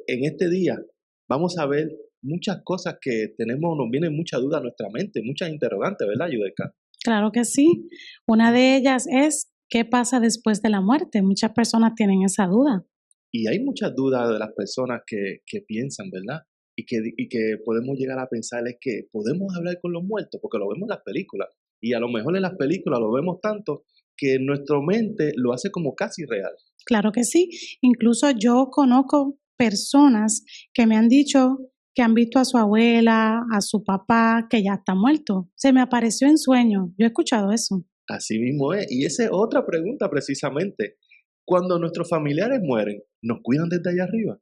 en este día vamos a ver muchas cosas que nos vienen mucha duda a nuestra mente, muchas interrogantes, ¿verdad, Yudelka? Claro que sí. Una de ellas es, ¿qué pasa después de la muerte? Muchas personas tienen esa duda. Y hay muchas dudas de las personas que piensan, ¿verdad? Y que podemos llegar a pensar es que podemos hablar con los muertos, porque lo vemos en las películas. Y a lo mejor en las películas lo vemos tanto que nuestra mente lo hace como casi real. Claro que sí. Incluso yo conozco personas que me han dicho que han visto a su abuela, a su papá, que ya está muerto. Se me apareció en sueño. Yo he escuchado eso. Así mismo es. Y esa es otra pregunta precisamente. Cuando nuestros familiares mueren, ¿nos cuidan desde allá arriba?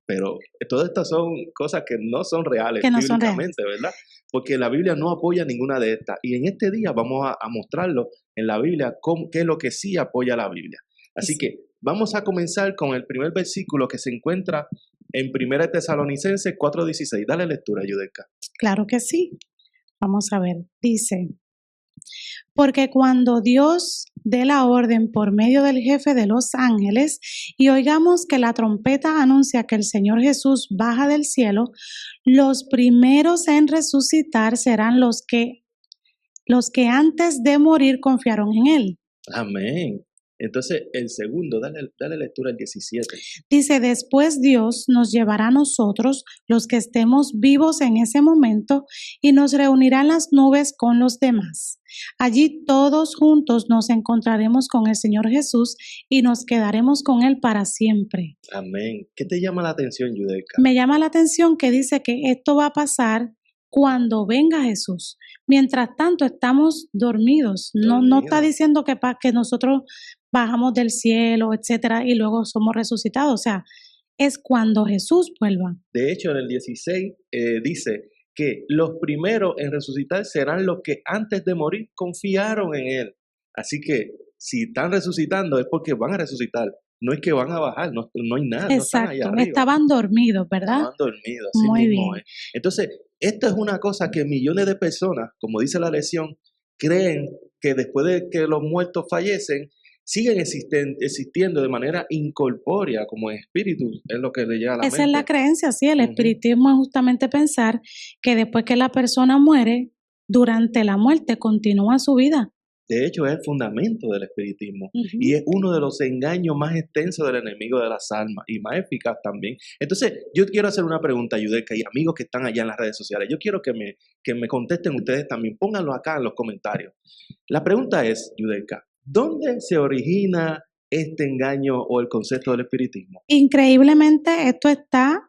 Pero todas estas son cosas que no son reales Que no son reales. bíblicamente, ¿verdad? Porque la Biblia no apoya ninguna de estas. Y en este día vamos a mostrarlo en la Biblia qué es lo que sí apoya la Biblia. Así que vamos a comenzar con el primer versículo que se encuentra en 1 Tesalonicenses 4:16. Dale lectura, Yudelka. Claro que sí. Vamos a ver. Dice, porque cuando Dios dé la orden por medio del jefe de los ángeles y oigamos que la trompeta anuncia que el Señor Jesús baja del cielo, los primeros en resucitar serán los que antes de morir confiaron en Él. Amén. Entonces, el segundo, dale lectura al 17. Dice, después Dios nos llevará a nosotros, los que estemos vivos en ese momento, y nos reunirá en las nubes con los demás. Allí todos juntos nos encontraremos con el Señor Jesús y nos quedaremos con Él para siempre. Amén. ¿Qué te llama la atención, Yudelka? Me llama la atención que dice que esto va a pasar cuando venga Jesús. Mientras tanto, estamos dormidos. No está diciendo que nosotros bajamos del cielo, etcétera, y luego somos resucitados. O sea, es cuando Jesús vuelva. De hecho, en el 16 dice que los primeros en resucitar serán los que antes de morir confiaron en Él. Así que si están resucitando es porque van a resucitar. No es que van a bajar, no hay nada. Exacto, no están allá arriba. Estaban dormidos, ¿verdad? Estaban dormidos, así Muy mismo bien. es. Entonces, esto es una cosa que millones de personas, como dice la lección, creen que después de que los muertos fallecen, siguen existiendo de manera incorpórea, como espíritu, es lo que le llega a la mente. Esa es la creencia, sí. El espiritismo es justamente pensar que después que la persona muere, durante la muerte continúa su vida. De hecho, es el fundamento del espiritismo y es uno de los engaños más extensos del enemigo de las almas y más eficaz también. Entonces, yo quiero hacer una pregunta, Yudelka, y amigos que están allá en las redes sociales. Yo quiero que me contesten ustedes también. Pónganlo acá en los comentarios. La pregunta es, Yudelka, ¿dónde se origina este engaño o el concepto del espiritismo? Increíblemente, esto está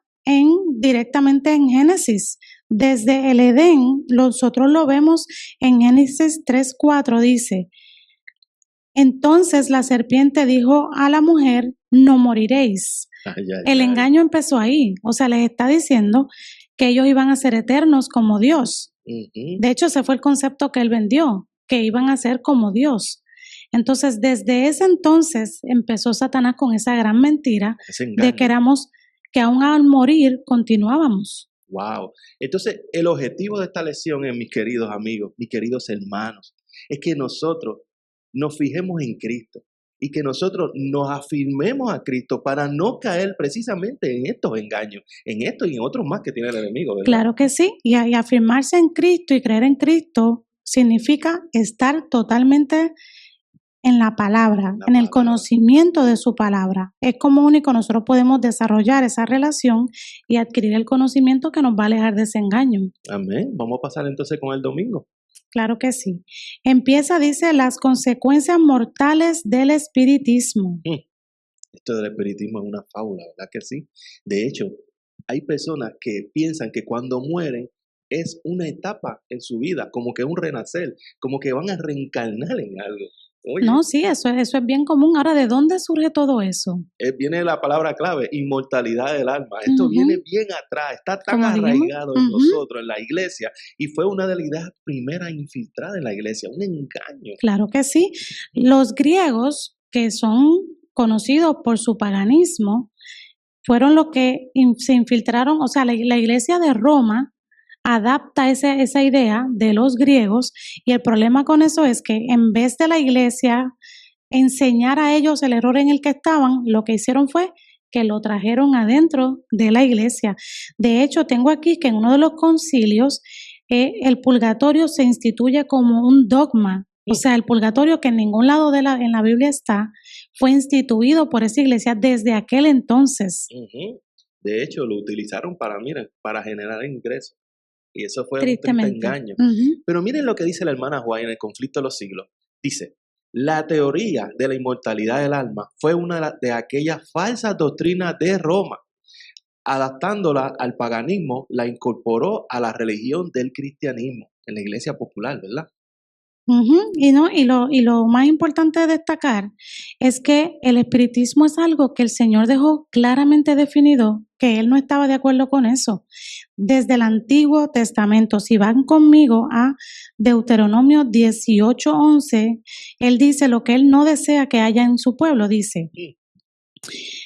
directamente en Génesis. Desde el Edén, nosotros lo vemos en Génesis 3:4, dice, entonces la serpiente dijo a la mujer, no moriréis. El engaño empezó ahí, o sea, les está diciendo que ellos iban a ser eternos como Dios. De hecho, ese fue el concepto que él vendió, que iban a ser como Dios. Entonces, desde ese entonces empezó Satanás con esa gran mentira de que aún al morir continuábamos. Wow. Entonces, el objetivo de esta lección, mis queridos amigos, mis queridos hermanos, es que nosotros nos fijemos en Cristo y que nosotros nos afirmemos a Cristo para no caer precisamente en estos engaños, en estos y en otros más que tiene el enemigo, ¿verdad? Claro que sí. Y afirmarse en Cristo y creer en Cristo significa estar totalmente en la palabra, en el conocimiento de su palabra. Es como único nosotros podemos desarrollar esa relación y adquirir el conocimiento que nos va a alejar de ese engaño. Amén. Vamos a pasar entonces con el domingo. Claro que sí. Empieza, dice, las consecuencias mortales del espiritismo. Esto del espiritismo es una fábula, ¿verdad que sí? De hecho, hay personas que piensan que cuando mueren es una etapa en su vida, como que un renacer, como que van a reencarnar en algo. Oye, no, sí, eso es bien común. Ahora, ¿de dónde surge todo eso? Viene la palabra clave, inmortalidad del alma. Esto viene bien atrás, está tan arraigado en nosotros, en la iglesia, y fue una de las ideas primeras infiltradas en la iglesia, un engaño. Claro que sí. Los griegos, que son conocidos por su paganismo, fueron los que se infiltraron, o sea, la iglesia de Roma adapta esa idea de los griegos, y el problema con eso es que en vez de la iglesia enseñar a ellos el error en el que estaban, lo que hicieron fue que lo trajeron adentro de la iglesia. De hecho, tengo aquí que en uno de los concilios el purgatorio se instituye como un dogma. O sea, el purgatorio, que en ningún lado en la Biblia está, fue instituido por esa iglesia desde aquel entonces. De hecho, lo utilizaron para generar ingresos. Y eso fue un triste Tristemente. engaño. Pero miren lo que dice la hermana White en el Conflicto de los Siglos. Dice, la teoría de la inmortalidad del alma fue una de aquellas falsas doctrinas de Roma. Adaptándola al paganismo, la incorporó a la religión del cristianismo, en la iglesia popular, ¿verdad? Y lo más importante de destacar es que el espiritismo es algo que el Señor dejó claramente definido, que Él no estaba de acuerdo con eso. Desde el Antiguo Testamento, si van conmigo a Deuteronomio 18:11, Él dice lo que Él no desea que haya en su pueblo, dice.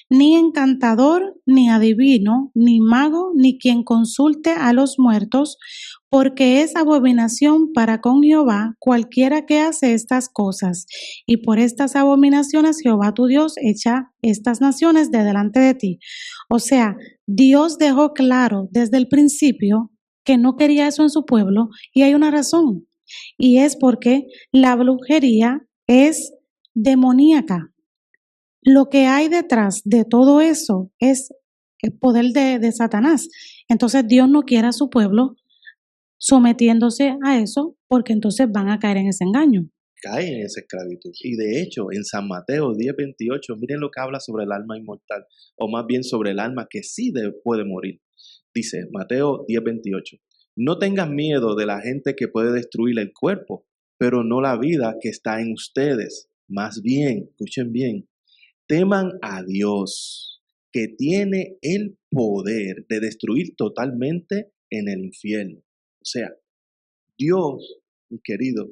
Ni encantador, ni adivino, ni mago, ni quien consulte a los muertos, porque es abominación para con Jehová cualquiera que hace estas cosas. Y por estas abominaciones Jehová tu Dios echa estas naciones de delante de ti. O sea, Dios dejó claro desde el principio que no quería eso en su pueblo, y hay una razón. Y es porque la brujería es demoníaca. Lo que hay detrás de todo eso es el poder de Satanás. Entonces Dios no quiere a su pueblo sometiéndose a eso, porque entonces van a caer en ese engaño. Caen en esa esclavitud. Y de hecho, en San Mateo 10:28, miren lo que habla sobre el alma inmortal, o más bien sobre el alma que sí puede morir. Dice Mateo 10:28, no tengan miedo de la gente que puede destruir el cuerpo, pero no la vida que está en ustedes. Más bien, escuchen bien, teman a Dios, que tiene el poder de destruir totalmente en el infierno. O sea, Dios, mi querido,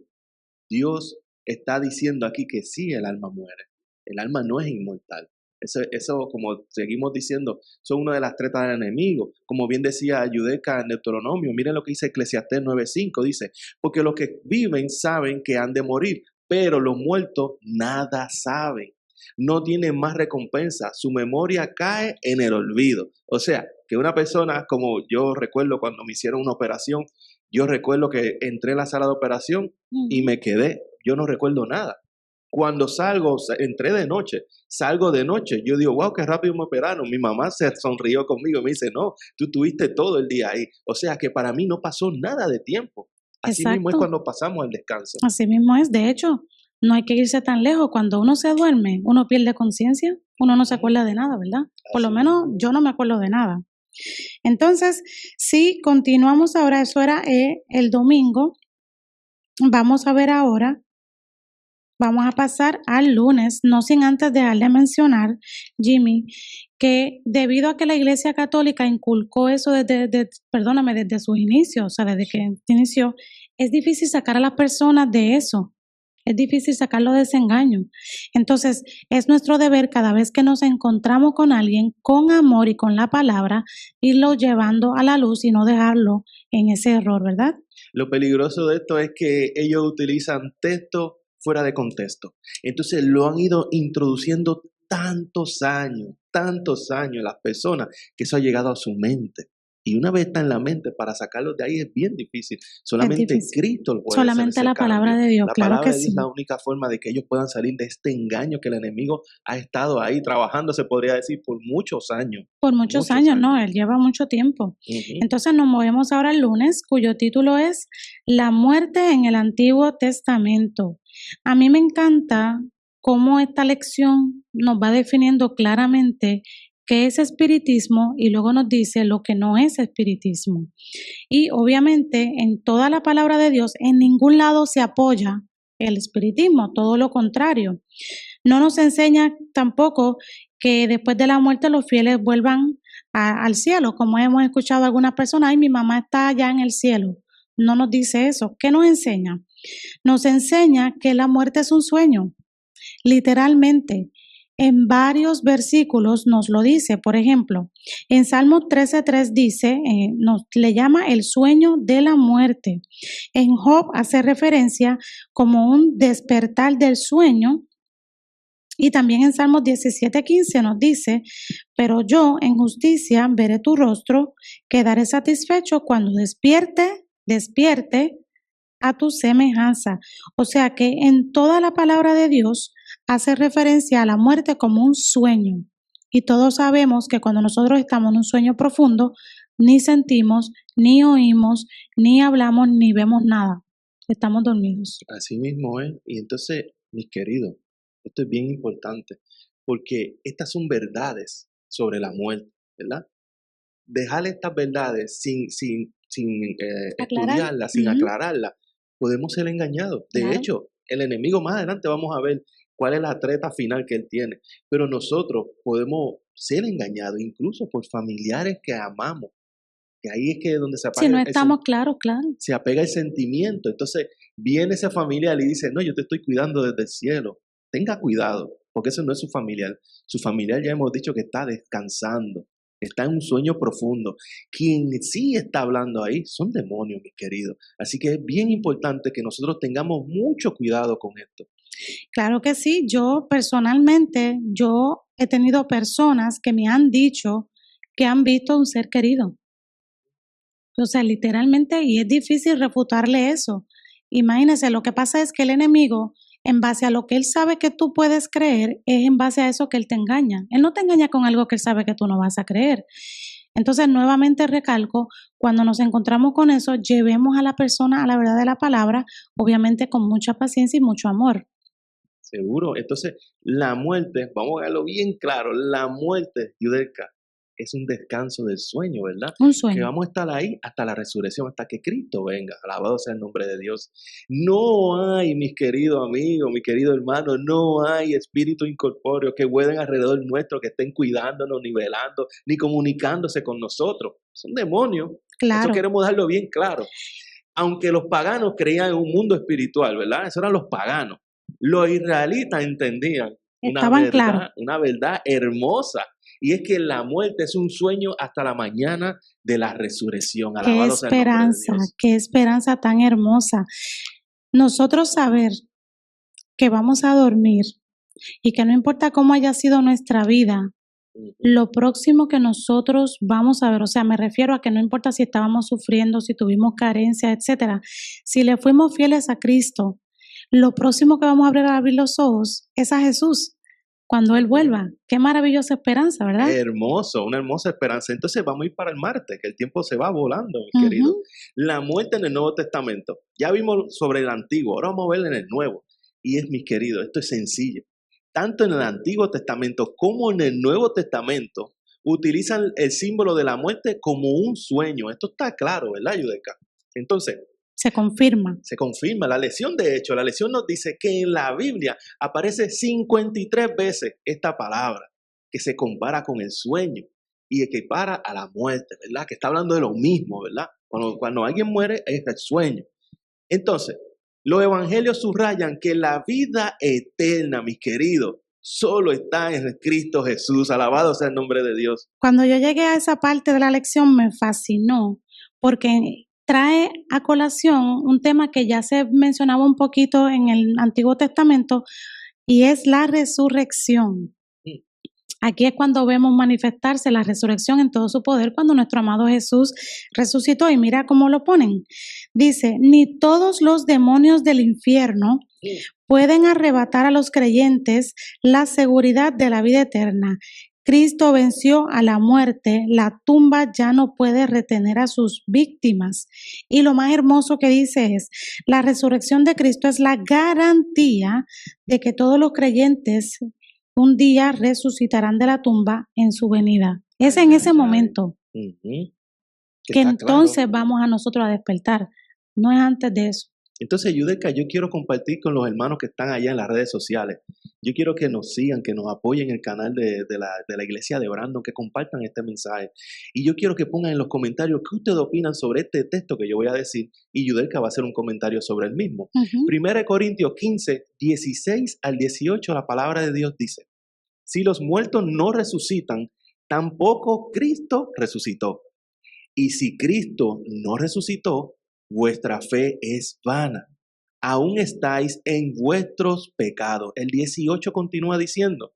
Dios está diciendo aquí que sí, el alma muere. El alma no es inmortal. Eso, como seguimos diciendo, son una de las tretas del enemigo. Como bien decía Yudeca en Deuteronomio, miren lo que dice Eclesiastés 9:5, dice, porque los que viven saben que han de morir, pero los muertos nada saben. No tienen más recompensa, su memoria cae en el olvido. O sea, que una persona, como yo recuerdo cuando me hicieron una operación, yo recuerdo que entré en la sala de operación y me quedé, yo no recuerdo nada. Cuando entré de noche, salgo de noche, yo digo, wow, qué rápido me operaron. Mi mamá se sonrió conmigo y me dice, no, tú tuviste todo el día ahí. O sea, que para mí no pasó nada de tiempo. Así mismo es cuando pasamos al descanso. Así mismo es, de hecho, no hay que irse tan lejos. Cuando uno se duerme, uno pierde conciencia, uno no se acuerda de nada, ¿verdad? Por lo menos yo no me acuerdo de nada. Entonces, si continuamos ahora, eso era el domingo. Vamos a ver ahora, vamos a pasar al lunes, no sin antes dejarle mencionar, Jimmy, que debido a que la Iglesia Católica inculcó eso desde sus inicios, o sea, desde que inició, es difícil sacar a las personas de eso. Es difícil sacarlo de ese engaño. Entonces, es nuestro deber cada vez que nos encontramos con alguien, con amor y con la palabra, irlo llevando a la luz y no dejarlo en ese error, ¿verdad? Lo peligroso de esto es que ellos utilizan texto fuera de contexto. Entonces, lo han ido introduciendo tantos años, las personas, que eso ha llegado a su mente. Y una vez está en la mente, para sacarlos de ahí es bien difícil. Solamente Cristo lo puede hacer. Solamente la palabra de Dios, claro que sí. Es la única forma de que ellos puedan salir de este engaño que el enemigo ha estado ahí trabajando, se podría decir, por muchos años. Por muchos años, no, él lleva mucho tiempo. Entonces nos movemos ahora al lunes, cuyo título es La muerte en el Antiguo Testamento. A mí me encanta cómo esta lección nos va definiendo claramente qué es espiritismo y luego nos dice lo que no es espiritismo. Y obviamente en toda la palabra de Dios en ningún lado se apoya el espiritismo, todo lo contrario. No nos enseña tampoco que después de la muerte los fieles vuelvan al cielo, como hemos escuchado a algunas personas, ay, mi mamá está allá en el cielo. No nos dice eso. ¿Qué nos enseña? Nos enseña que la muerte es un sueño, literalmente. En varios versículos nos lo dice. Por ejemplo, en Salmo 13:3 dice, le llama el sueño de la muerte. En Job hace referencia como un despertar del sueño. Y también en Salmos 17:15 nos dice, pero yo en justicia veré tu rostro, quedaré satisfecho cuando despierte a tu semejanza. O sea que en toda la palabra de Dios hace referencia a la muerte como un sueño. Y todos sabemos que cuando nosotros estamos en un sueño profundo, ni sentimos, ni oímos, ni hablamos, ni vemos nada. Estamos dormidos. Así mismo es. Y entonces, mis queridos, esto es bien importante, porque estas son verdades sobre la muerte, ¿verdad? Dejar estas verdades sin estudiarlas, sin aclararlas, podemos ser engañados. De Claro. hecho, el enemigo más adelante vamos a ver cuál es la treta final que él tiene. Pero nosotros podemos ser engañados incluso por familiares que amamos. Que ahí es que donde Si no apaga estamos claros, claro. se apega el sentimiento. Entonces viene ese familiar y dice, no, yo te estoy cuidando desde el cielo. Tenga cuidado, porque eso no es su familiar. Su familiar ya hemos dicho que está descansando, está en un sueño profundo. Quien sí está hablando ahí son demonios, mis queridos. Así que es bien importante que nosotros tengamos mucho cuidado con esto. Claro que sí. Yo personalmente, yo he tenido personas que me han dicho que han visto un ser querido. O sea, literalmente, y es difícil refutarle eso. Imagínese, lo que pasa es que el enemigo, en base a lo que él sabe que tú puedes creer, es en base a eso que él te engaña. Él no te engaña con algo que él sabe que tú no vas a creer. Entonces, nuevamente recalco, cuando nos encontramos con eso, llevemos a la persona a la verdad de la palabra, obviamente con mucha paciencia y mucho amor. Seguro. Entonces, la muerte, vamos a verlo bien claro, la muerte, Yudelka, es un descanso del sueño, ¿verdad? Un Que sueño. vamos a estar ahí hasta la resurrección, hasta que Cristo venga. Alabado sea el nombre de Dios. No hay, mis queridos amigos, mi querido hermano, no hay espíritus incorpóreos que vuelen alrededor nuestro, que estén cuidándonos, ni velando, ni comunicándose con nosotros. Son demonios. Eso Claro, queremos darlo bien claro. Aunque los paganos creían en un mundo espiritual, ¿verdad? Esos eran los paganos. Los israelitas entendían estaban claros. una verdad hermosa, y es que la muerte es un sueño hasta la mañana de la resurrección. Alabado sea el nombre de Dios. Qué esperanza tan hermosa. Nosotros saber que vamos a dormir y que no importa cómo haya sido nuestra vida, Ujú. lo próximo que nosotros vamos a ver, o sea, me refiero a que no importa si estábamos sufriendo, si tuvimos carencia, etcétera, si le fuimos fieles a Cristo, lo próximo que vamos a abrir los ojos es a Jesús cuando Él vuelva. Qué maravillosa esperanza, ¿verdad? Hermoso, una hermosa esperanza. Entonces vamos a ir para el Marte, que el tiempo se va volando, mi querido. Ujú. La muerte en el Nuevo Testamento. Ya vimos sobre el Antiguo, ahora vamos a ver en el Nuevo. Y es, mis queridos, esto es sencillo. Tanto en el Antiguo Testamento como en el Nuevo Testamento utilizan el símbolo de la muerte como un sueño. Esto está claro, ¿verdad, Yudeca? Entonces, Se confirma. se confirma la lección. De hecho, la lección nos dice que en la Biblia aparece 53 veces esta palabra que se compara con el sueño y equipara a la muerte, ¿verdad? Que está hablando de lo mismo, ¿verdad? Cuando alguien muere es el sueño. Entonces, los evangelios subrayan que la vida eterna, mis queridos, solo está en Cristo Jesús. Alabado sea el nombre de Dios. Cuando yo llegué a esa parte de la lección me fascinó porque trae a colación un tema que ya se mencionaba un poquito en el Antiguo Testamento y es la resurrección. Aquí es cuando vemos manifestarse la resurrección en todo su poder cuando nuestro amado Jesús resucitó. Y mira cómo lo ponen. Dice, ni todos los demonios del infierno pueden arrebatar a los creyentes la seguridad de la vida eterna. Cristo venció a la muerte, la tumba ya no puede retener a sus víctimas. Y lo más hermoso que dice es, la resurrección de Cristo es la garantía de que todos los creyentes un día resucitarán de la tumba en su venida. Es en ese momento que entonces vamos a nosotros a despertar, no es antes de eso. Entonces, Yudeca, yo quiero compartir con los hermanos que están allá en las redes sociales. Yo quiero que nos sigan, que nos apoyen en el canal de la iglesia de Brandon, que compartan este mensaje. Y yo quiero que pongan en los comentarios qué ustedes opinan sobre este texto que yo voy a decir. Y Yudeca va a hacer un comentario sobre el mismo. 1 Corintios 15, 16 al 18, la palabra de Dios dice, si los muertos no resucitan, tampoco Cristo resucitó. Y si Cristo no resucitó, vuestra fe es vana. aún estáis en vuestros pecados. El 18 continúa diciendo,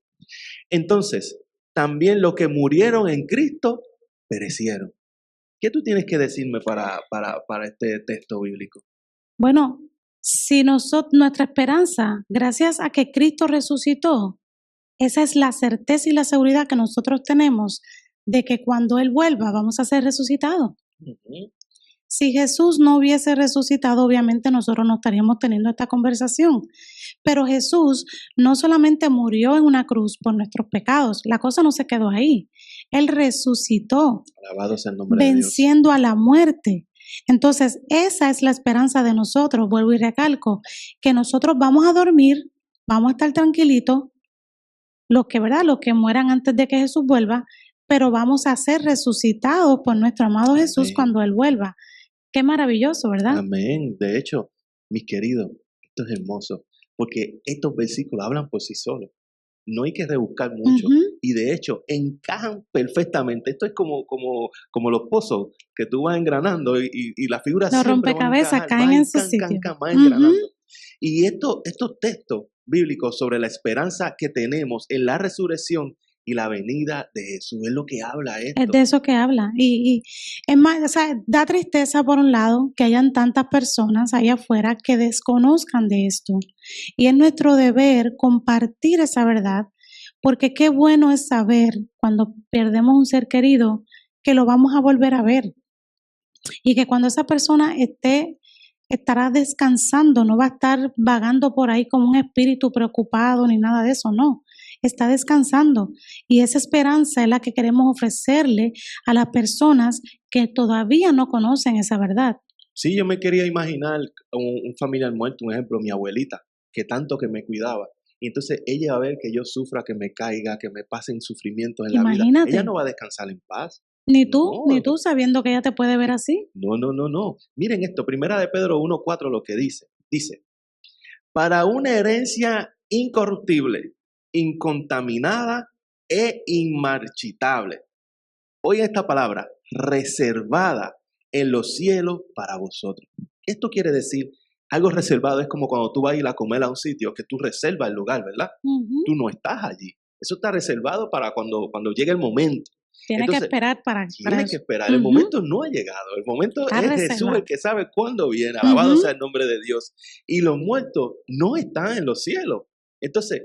entonces, también los que murieron en Cristo perecieron. ¿Qué tú tienes que decirme para este texto bíblico? Bueno, si nuestra esperanza, gracias a que Cristo resucitó, esa es la certeza y la seguridad que nosotros tenemos de que cuando Él vuelva vamos a ser resucitados. Ujú. Si Jesús no hubiese resucitado, obviamente nosotros no estaríamos teniendo esta conversación. Pero Jesús no solamente murió en una cruz por nuestros pecados, la cosa no se quedó ahí. Él resucitó, Alabado sea el nombre de Dios. venciendo a la muerte. Entonces, esa es la esperanza de nosotros, vuelvo y recalco, que nosotros vamos a dormir, vamos a estar tranquilitos, ¿verdad? Los que mueran antes de que Jesús vuelva, pero vamos a ser resucitados por nuestro amado Jesús Amén. cuando Él vuelva. Qué maravilloso, ¿verdad? Amén. De hecho, mis queridos, esto es hermoso, porque estos versículos hablan por sí solos. No hay que rebuscar mucho. Ujú. Y de hecho, encajan perfectamente. Esto es como los pozos que tú vas engranando y las figuras Los siempre van a rompecabezas encajar, caen en su sitio. van Ujú. engranando. Y estos textos bíblicos sobre la esperanza que tenemos en la resurrección y la venida de Jesús es lo que habla Es esto. de eso que habla. Y es más, o sea, da tristeza por un lado que hayan tantas personas allá afuera que desconozcan de esto. Y es nuestro deber compartir esa verdad, porque qué bueno es saber cuando perdemos un ser querido que lo vamos a volver a ver. Y que cuando esa persona estará descansando, no va a estar vagando por ahí como un espíritu preocupado ni nada de eso, no. Está descansando y esa esperanza es la que queremos ofrecerle a las personas que todavía no conocen esa verdad. Sí, yo me quería imaginar un familiar muerto, un ejemplo, mi abuelita, que tanto que me cuidaba. Y entonces ella va a ver que yo sufra, que me caiga, que me pasen sufrimientos en la vida. Ella Imagínate, no va a descansar en paz. ni No, tú sabiendo que ella te puede ver así. no. Miren esto, primera de Pedro 1:4 lo que dice. Dice, para una herencia incorruptible, incontaminada e inmarchitable. Oiga esta palabra, reservada en los cielos para vosotros. Esto quiere decir, algo reservado es como cuando tú vas a ir a comer a un sitio que tú reservas el lugar, ¿verdad? Ujú. Tú no estás allí. Eso está reservado para cuando llegue el momento. Tiene que Entonces, esperar para tienes que eso. esperar. El Ujú. momento no ha llegado. El momento Está es Jesús el reservado. que sabe cuándo viene. Alabado Ujú. sea el nombre de Dios. Y los muertos no están en los cielos. Entonces,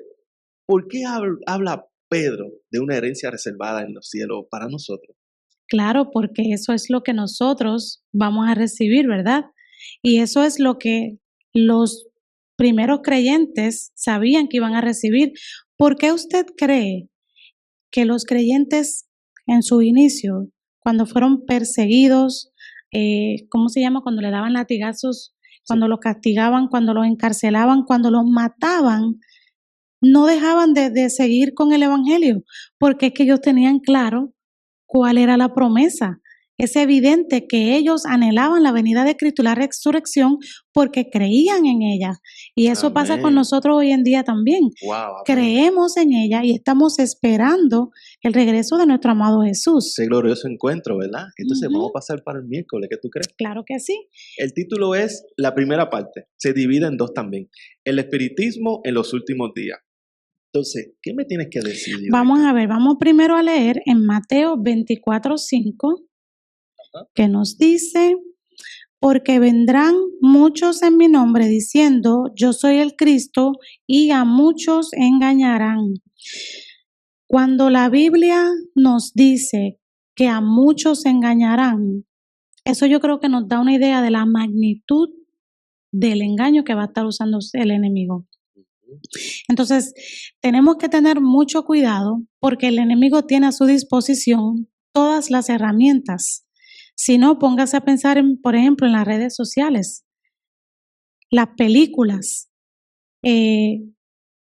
¿por qué habla Pedro de una herencia reservada en los cielos para nosotros? Claro, porque eso es lo que nosotros vamos a recibir, ¿verdad? Y eso es lo que los primeros creyentes sabían que iban a recibir. ¿Por qué usted cree que los creyentes en su inicio, cuando fueron perseguidos, ¿cómo se llama? Cuando le daban latigazos, Sí. cuando los castigaban, cuando los encarcelaban, cuando los mataban, no dejaban de seguir con el Evangelio? Porque es que ellos tenían claro cuál era la promesa. Es evidente que ellos anhelaban la venida de Cristo y la resurrección porque creían en ella. Y eso pasa con Amén. nosotros hoy en día también. Wow, amén. Creemos en ella y estamos esperando el regreso de nuestro amado Jesús. Ese glorioso encuentro, ¿verdad? Entonces Ujú. vamos a pasar para el miércoles, ¿qué tú crees? Claro que sí. El título es la primera parte, se divide en dos también. El espiritismo en los últimos días. Entonces, ¿qué me tienes que decir, Vamos Yureka? a ver, vamos primero a leer en Mateo 24:5, Ajá. que nos dice, porque vendrán muchos en mi nombre diciendo, yo soy el Cristo, y a muchos engañarán. Cuando la Biblia nos dice que a muchos engañarán, eso yo creo que nos da una idea de la magnitud del engaño que va a estar usando el enemigo. Entonces, tenemos que tener mucho cuidado porque el enemigo tiene a su disposición todas las herramientas. Si no, póngase a pensar, por ejemplo, en las redes sociales, las películas,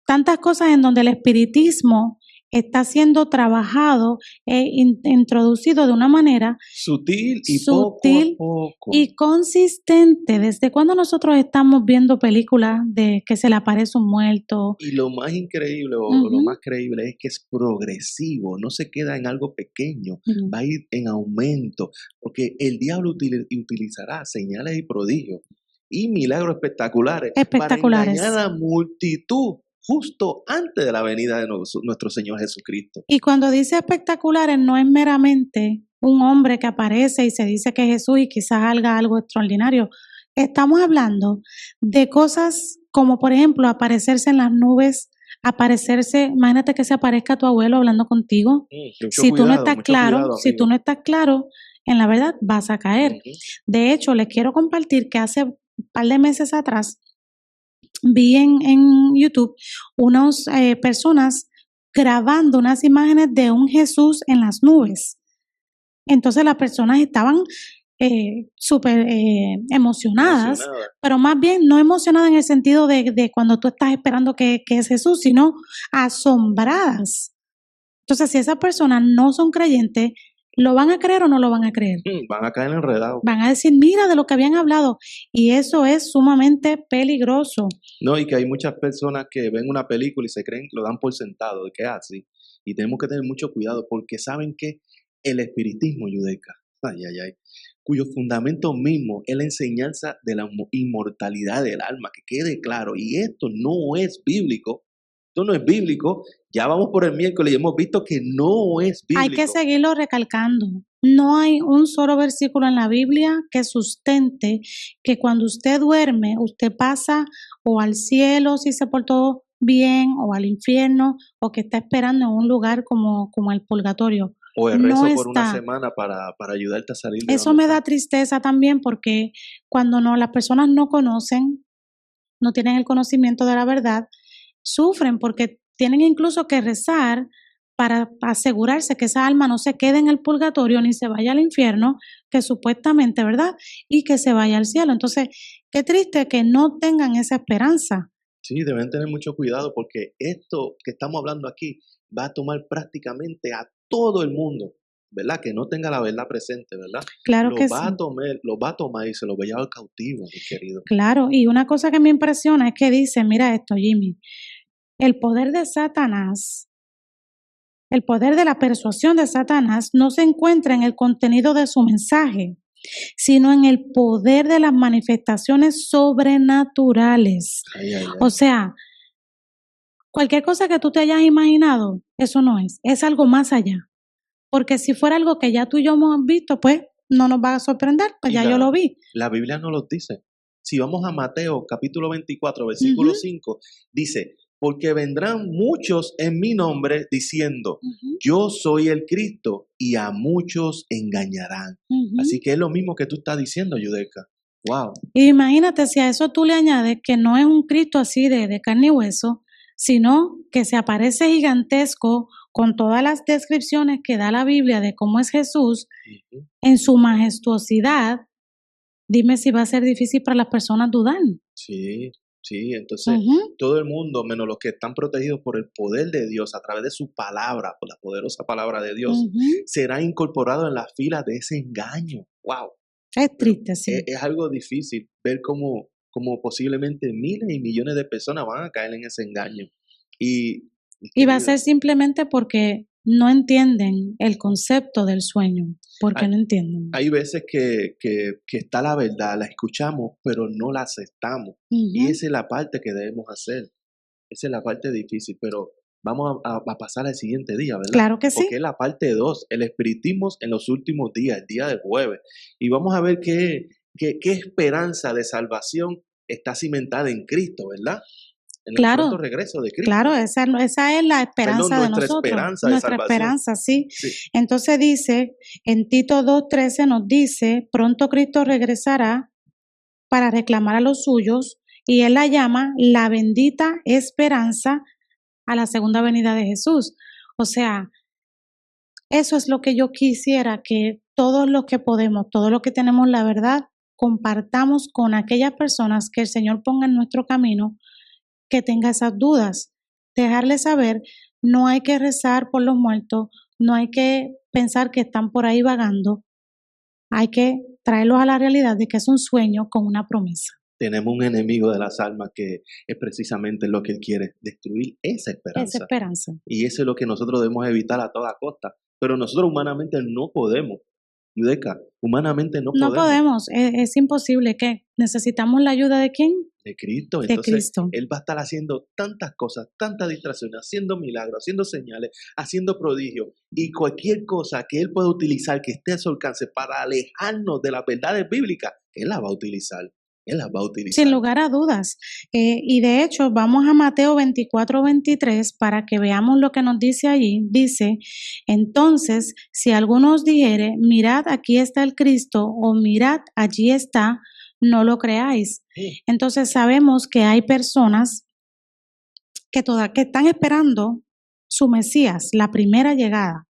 tantas cosas en donde el espiritismo está siendo trabajado e introducido de una manera Sutil y sutil poco a poco. y consistente. ¿Desde cuando nosotros estamos viendo películas de que se le aparece un muerto? Y lo más increíble o lo Ujú. más creíble es que es progresivo, no se queda en algo pequeño, No. va a ir en aumento, porque el diablo utilizará señales y prodigios y milagros espectaculares para espectaculares. engañar a la multitud justo antes de la venida de nuestro Señor Jesucristo. Y cuando dice espectaculares, no es meramente un hombre que aparece y se dice que es Jesús y quizás haga algo extraordinario. Estamos hablando de cosas como, por ejemplo, aparecerse en las nubes, aparecerse, imagínate que se aparezca tu abuelo hablando contigo. Si tú no estás claro, si tú no estás claro, en la verdad vas a caer. De hecho, les quiero compartir que hace un par de meses atrás vi en YouTube unas personas grabando unas imágenes de un Jesús en las nubes. Entonces las personas estaban súper emocionadas, pero más bien no emocionadas en el sentido de cuando tú estás esperando que es Jesús, sino asombradas. Entonces, si esas personas no son creyentes, ¿lo van a creer o no lo van a creer? Van a caer enredados. Van a decir, mira de lo que habían hablado, y eso es sumamente peligroso. No, y que hay muchas personas que ven una película y se creen, lo dan por sentado, de que es así. Y tenemos que tener mucho cuidado porque saben que el espiritismo, Yudeca, cuyo fundamento mismo es la enseñanza de la inmortalidad del alma, que quede claro. Y esto no es bíblico. Esto no es bíblico. Ya vamos por el miércoles y hemos visto que no es bíblico. Hay que seguirlo recalcando. No hay un solo versículo en la Biblia que sustente que cuando usted duerme, usted pasa o al cielo si se portó bien o al infierno o que está esperando en un lugar como el purgatorio. O el rezo por una semana para ayudarte a salir de eso me da tristeza también porque cuando las personas no conocen, no tienen el conocimiento de la verdad, sufren porque tienen incluso que rezar para asegurarse que esa alma no se quede en el purgatorio ni se vaya al infierno, que supuestamente, ¿verdad? Y que se vaya al cielo. Entonces, qué triste que no tengan esa esperanza. Sí, deben tener mucho cuidado porque esto que estamos hablando aquí va a tomar prácticamente a todo el mundo, ¿verdad? Que no tenga la verdad presente, ¿verdad? Claro que sí. Lo va a tomar y se lo va a llevar cautivo, mi querido. Claro, y una cosa que me impresiona es que dice, mira esto, Jimmy, el poder de Satanás, el poder de la persuasión de Satanás no se encuentra en el contenido de su mensaje, sino en el poder de las manifestaciones sobrenaturales. O sea, cualquier cosa que tú te hayas imaginado, eso no es algo más allá. Porque si fuera algo que ya tú y yo hemos visto, pues no nos va a sorprender, pues ya yo lo vi. La Biblia no lo dice. Si vamos a Mateo capítulo 24, versículo 5, dice, porque vendrán muchos en mi nombre diciendo, yo soy el Cristo, y a muchos engañarán. Así que es lo mismo que tú estás diciendo, Yudeca. Wow. Imagínate si a eso tú le añades que no es un Cristo así de carne y hueso, sino que se aparece gigantesco con todas las descripciones que da la Biblia de cómo es Jesús en su majestuosidad. Dime si va a ser difícil para las personas dudar. Sí, entonces todo el mundo, menos los que están protegidos por el poder de Dios a través de su palabra, por la poderosa palabra de Dios, será incorporado en las filas de ese engaño. Wow. Es triste, sí. Es algo difícil ver cómo posiblemente miles y millones de personas van a caer en ese engaño. Y va a ser simplemente porque no entienden el concepto del sueño, porque no entienden. Hay veces que está la verdad, la escuchamos, pero no la aceptamos. Y esa es la parte que debemos hacer. Esa es la parte difícil, pero vamos a pasar al siguiente día, ¿verdad? Claro que sí. Porque es la parte 2, el espiritismo en los últimos días, el día del jueves. Y vamos a ver qué esperanza de salvación está cimentada en Cristo, ¿verdad? En el pronto regreso de Cristo. Claro, esa es la esperanza de nosotros. Nuestra esperanza, sí. Entonces dice, en Tito 2:13 nos dice, pronto Cristo regresará para reclamar a los suyos, y él la llama la bendita esperanza a la segunda venida de Jesús. O sea, eso es lo que yo quisiera que todos los que podemos, todos los que tenemos la verdad, compartamos con aquellas personas que el Señor ponga en nuestro camino, que tenga esas dudas, dejarles saber, no hay que rezar por los muertos, no hay que pensar que están por ahí vagando, hay que traerlos a la realidad de que es un sueño con una promesa. Tenemos un enemigo de las almas que es precisamente lo que él quiere, destruir esa esperanza. Esa esperanza. Y eso es lo que nosotros debemos evitar a toda costa, pero nosotros humanamente no podemos. Yudeca, humanamente no No podemos. podemos, es imposible. ¿Qué? ¿Necesitamos la ayuda de quién? De Cristo. De Entonces, Cristo. Él va a estar haciendo tantas cosas, tantas distracciones, haciendo milagros, haciendo señales, haciendo prodigios y cualquier cosa que Él pueda utilizar que esté a su alcance para alejarnos de las verdades bíblicas, Él la va a utilizar. Él las va a Sin utilizar. lugar a dudas. Y de hecho, vamos a Mateo 24:23 para que veamos lo que nos dice allí. Dice, entonces, si alguno os dijere, mirad, aquí está el Cristo, o mirad, allí está, no lo creáis. Sí. Entonces sabemos que hay personas que están esperando su Mesías, la primera llegada.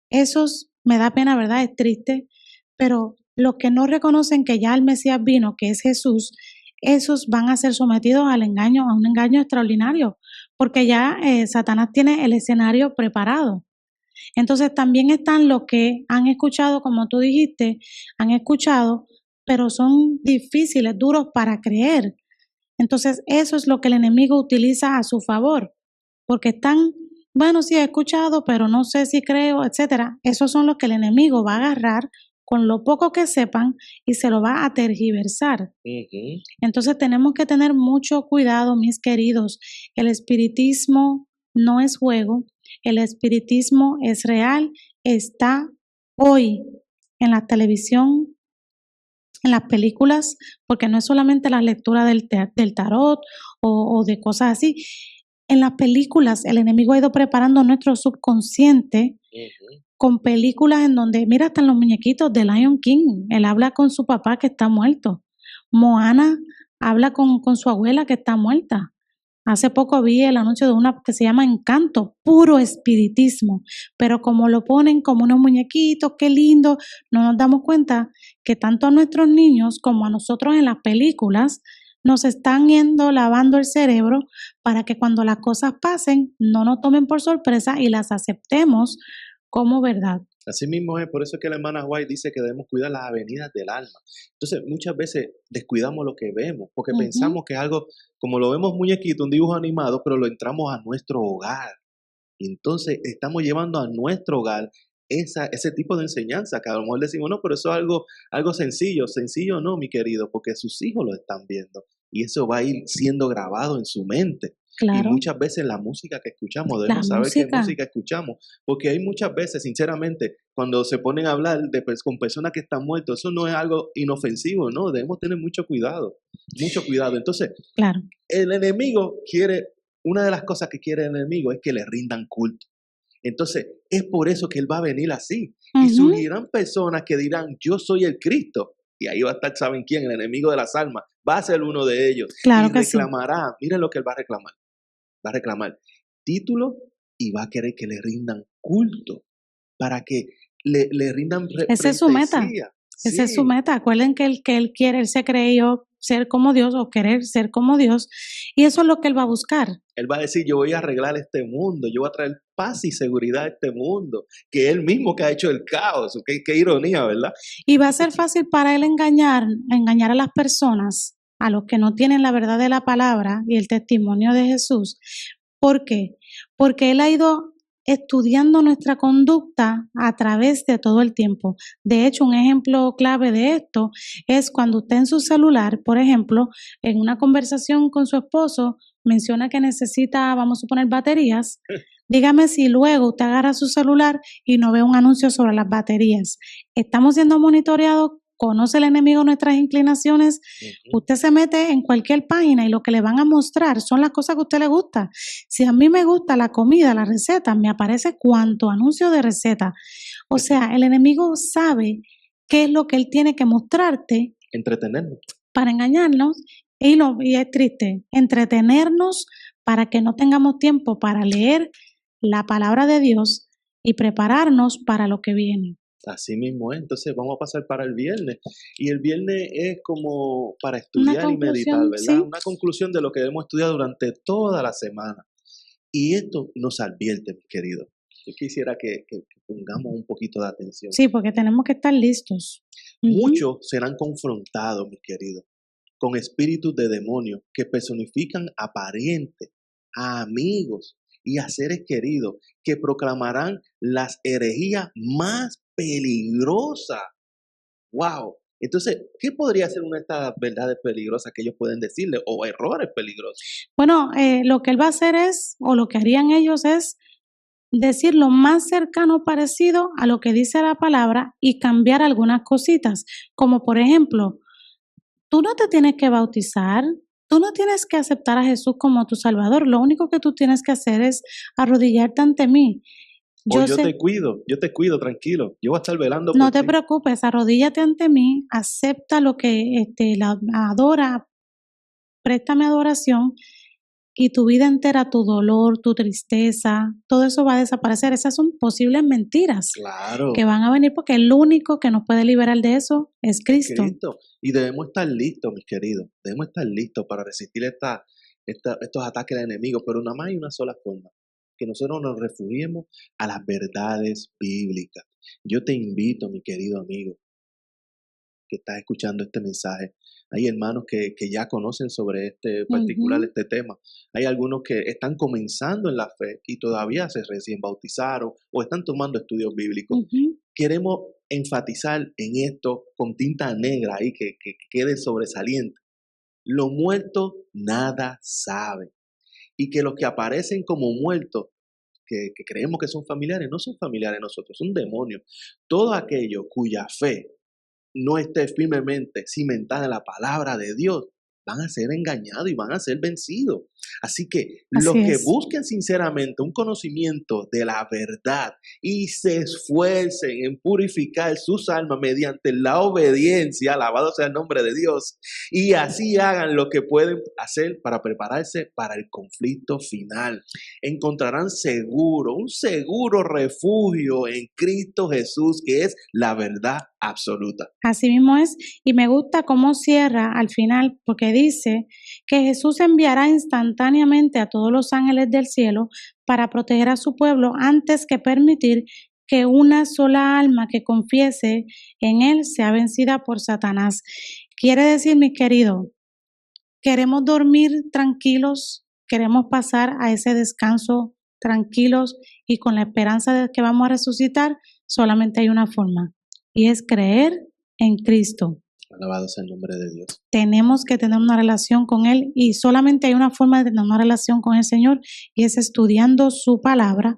Esos me da pena, ¿verdad? Es triste, pero los que no reconocen que ya el Mesías vino, que es Jesús, esos van a ser sometidos al engaño, a un engaño extraordinario, porque ya Satanás tiene el escenario preparado. Entonces también están los que han escuchado, como tú dijiste, han escuchado, pero son difíciles, duros para creer. Entonces eso es lo que el enemigo utiliza a su favor, porque están, bueno, sí he escuchado, pero no sé si creo, etcétera. Esos son los que el enemigo va a agarrar con lo poco que sepan y se lo va a tergiversar. Ujú. Entonces tenemos que tener mucho cuidado, mis queridos. El espiritismo no es juego, el espiritismo es real, está hoy en la televisión, en las películas, porque no es solamente la lectura del tarot o de cosas así. En las películas el enemigo ha ido preparando nuestro subconsciente Ujú. con películas en donde, mira, hasta en los muñequitos de Lion King, él habla con su papá que está muerto. Moana habla con su abuela que está muerta. Hace poco vi el anuncio de una que se llama Encanto, puro espiritismo, pero como lo ponen como unos muñequitos, qué lindo, no nos damos cuenta que tanto a nuestros niños como a nosotros en las películas nos están yendo lavando el cerebro para que cuando las cosas pasen no nos tomen por sorpresa y las aceptemos como verdad. Así mismo es, por eso es que la hermana White dice que debemos cuidar las avenidas del alma. Entonces, muchas veces descuidamos lo que vemos, porque Ujú. pensamos que es algo, como lo vemos muñequito, un dibujo animado, pero lo entramos a nuestro hogar. Y entonces estamos llevando a nuestro hogar ese tipo de enseñanza, que a lo mejor decimos, no, pero eso es algo sencillo. Sencillo no, mi querido, porque sus hijos lo están viendo. Y eso va a ir siendo grabado en su mente. Y Claro, muchas veces la música que escuchamos, la debemos saber qué música. música escuchamos, porque hay muchas veces, sinceramente, cuando se ponen a hablar con personas que están muertas, eso no es algo inofensivo, no, debemos tener mucho cuidado, mucho cuidado. Entonces, Claro. el enemigo quiere, una de las cosas que quiere el enemigo es que le rindan culto. Entonces, es por eso que él va a venir así. Y Ujú. surgirán personas que dirán, yo soy el Cristo. Y ahí va a estar, ¿saben quién? El enemigo de las almas. Va a ser uno de ellos. Y Claro que sí. reclamará, miren lo que él va a reclamar. Va a reclamar título y va a querer que le rindan culto. Para que le rindan Esa es su meta. pleitesía. Esa es su Sí, meta. Acuerden que él quiere, él se creyó ser como Dios o querer ser como Dios. Y eso es lo que él va a buscar. él va a decir, yo voy a arreglar este mundo, yo voy a traer paz y seguridad a este mundo, que él mismo que ha hecho el caos. Qué ironía, ¿verdad? Y va a ser fácil para él engañar a las personas, a los que no tienen la verdad de la palabra y el testimonio de Jesús. ¿Por qué? Porque él ha ido estudiando nuestra conducta a través de todo el tiempo. De hecho, un ejemplo clave de esto es cuando usted en su celular, por ejemplo, en una conversación con su esposo, menciona que necesita, vamos a suponer, baterías. Dígame si luego usted agarra su celular y no ve un anuncio sobre las baterías. Estamos siendo monitoreados, conoce el enemigo nuestras inclinaciones. Ujú. Usted se mete en cualquier página y lo que le van a mostrar son las cosas que a usted le gusta. Si a mí me gusta la comida, la receta, me aparece cuánto anuncio de receta. O sea, el enemigo sabe qué es lo que él tiene que mostrarte Entretenernos. para engañarnos y es triste, entretenernos para que no tengamos tiempo para leer la palabra de Dios y prepararnos para lo que viene. Así mismo es. Entonces vamos a pasar para el viernes. Y el viernes es como para Una estudiar y meditar, conclusión, ¿verdad? sí, Una conclusión de lo que hemos estudiado durante toda la semana. Y esto nos advierte, mis queridos. Yo quisiera que pongamos un poquito de atención. sí, porque tenemos que estar listos. Ujú. Muchos serán confrontados, mis queridos, con espíritus de demonios que personifican a parientes, a amigos y a seres queridos, que proclamarán las herejías más peligrosas ¡Wow! Entonces, ¿qué podría ser una de estas verdades peligrosas que ellos pueden decirle o errores peligrosos? Bueno, lo que él va a hacer es, o lo que harían ellos es decir lo más cercano parecido a lo que dice la palabra y cambiar algunas cositas, como por ejemplo, tú no te tienes que bautizar, tú no tienes que aceptar a Jesús como tu Salvador, lo único que tú tienes que hacer es arrodillarte ante mí. O Yo sé, yo te cuido, tranquilo. Yo voy a estar velando no por te ti. preocupes, arrodíllate ante mí, acepta lo que la adora, préstame adoración y tu vida entera, tu dolor, tu tristeza, todo eso va a desaparecer. Esas son posibles mentiras que Claro, van a venir porque el único que nos puede liberar de eso es es Cristo. Cristo. Y debemos estar listos, mis queridos. Debemos estar listos para resistir estos ataques del enemigo. Pero nada más hay una sola forma. Que nosotros nos refugiemos a las verdades bíblicas. Yo te invito, mi querido amigo, que estás escuchando este mensaje. Hay hermanos que ya conocen sobre este particular, Ujú, este tema. Hay algunos que están comenzando en la fe y todavía se recién bautizaron o están tomando estudios bíblicos. ujú. Queremos enfatizar en esto con tinta negra ahí que quede sobresaliente. Los muertos nada saben. Y que los que aparecen como muertos, que creemos que son familiares, no son familiares de nosotros, son demonios. Todo aquello cuya fe no esté firmemente cimentada en la palabra de Dios, van a ser engañados y van a ser vencidos. Así que Así los que es. busquen sinceramente un conocimiento de la verdad y se esfuercen en purificar sus almas mediante la obediencia, alabado sea el nombre de Dios, y así hagan lo que pueden hacer para prepararse para el conflicto final, encontrarán un seguro refugio en Cristo Jesús, que es la verdad absoluta. Así mismo es. Y me gusta cómo cierra al final, porque dice que Jesús enviará instantáneamente a todos los ángeles del cielo para proteger a su pueblo antes que permitir que una sola alma que confiese en él sea vencida por Satanás. Quiere decir, mis queridos, queremos dormir tranquilos, queremos pasar a ese descanso tranquilos y con la esperanza de que vamos a resucitar, solamente hay una forma y es creer en Cristo. Alabado sea el nombre de Dios. Tenemos que tener una relación con Él y solamente hay una forma de tener una relación con el Señor y es estudiando su palabra.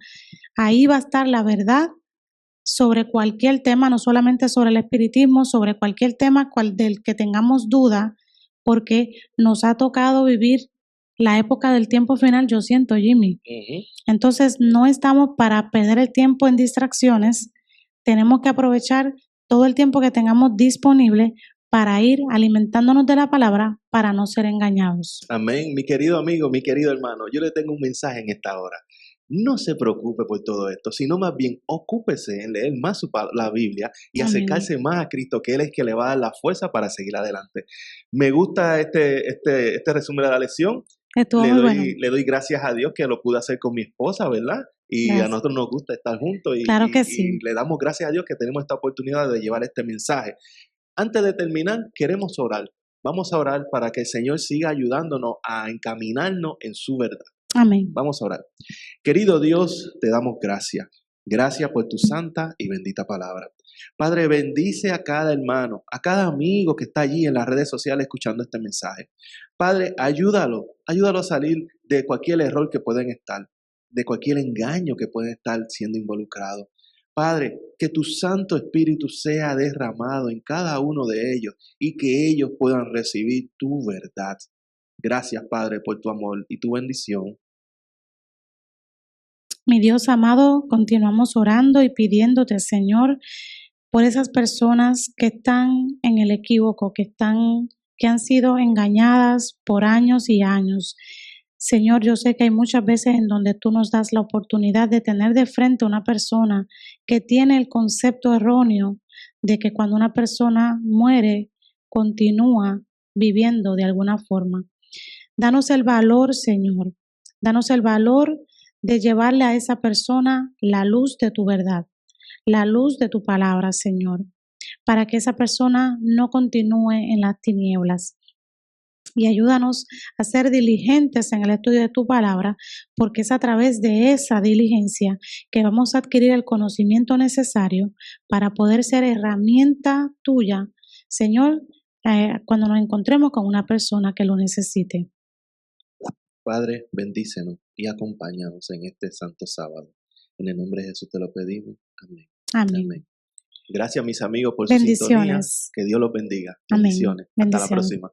Ahí va a estar la verdad sobre cualquier tema, no solamente sobre el espiritismo, sobre cualquier tema del que tengamos duda, porque nos ha tocado vivir la época del tiempo final, yo siento, Jimmy. Entonces, no estamos para perder el tiempo en distracciones, tenemos que aprovechar todo el tiempo que tengamos disponible para ir alimentándonos de la palabra para no ser engañados. Amén. Mi querido amigo, mi querido hermano, yo le tengo un mensaje en esta hora. No se preocupe por todo esto, sino más bien ocúpese en leer más la Biblia y Amén. acercarse más a Cristo, que Él es que le va a dar la fuerza para seguir adelante. Me gusta este resumen de la lección. Estuvo muy bueno. Le doy gracias a Dios que lo pude hacer con mi esposa, ¿verdad? Y a Gracias. nosotros nos gusta estar juntos Claro que y sí. le damos gracias a Dios que tenemos esta oportunidad de llevar este mensaje. Antes de terminar, queremos orar. Vamos a orar para que el Señor siga ayudándonos a encaminarnos en su verdad. Amén. Vamos a orar. Querido Dios, te damos gracias. Gracias por tu santa y bendita palabra. Padre, bendice a cada hermano, a cada amigo que está allí en las redes sociales escuchando este mensaje. Padre, ayúdalo a salir de cualquier error que pueden estar, de cualquier engaño que pueden estar siendo involucrados. Padre, que tu Santo Espíritu sea derramado en cada uno de ellos y que ellos puedan recibir tu verdad. Gracias, Padre, por tu amor y tu bendición. Mi Dios amado, continuamos orando y pidiéndote, Señor, por esas personas que están en el equívoco, que han sido engañadas por años y años. Señor, yo sé que hay muchas veces en donde tú nos das la oportunidad de tener de frente a una persona que tiene el concepto erróneo de que cuando una persona muere, continúa viviendo de alguna forma. Danos el valor, Señor. Danos el valor de llevarle a esa persona la luz de tu verdad, la luz de tu palabra, Señor, para que esa persona no continúe en las tinieblas. y ayúdanos a ser diligentes en el estudio de tu palabra, porque es a través de esa diligencia que vamos a adquirir el conocimiento necesario para poder ser herramienta tuya, Señor, cuando nos encontremos con una persona que lo necesite. Padre, bendícenos y acompáñanos en este santo sábado. En el nombre de Jesús te lo pedimos. Amén. Amén. Amén. Gracias, mis amigos, por su sintonía. Bendiciones. Que Dios los bendiga. Amén. Bendiciones. Hasta la Bendiciones. próxima.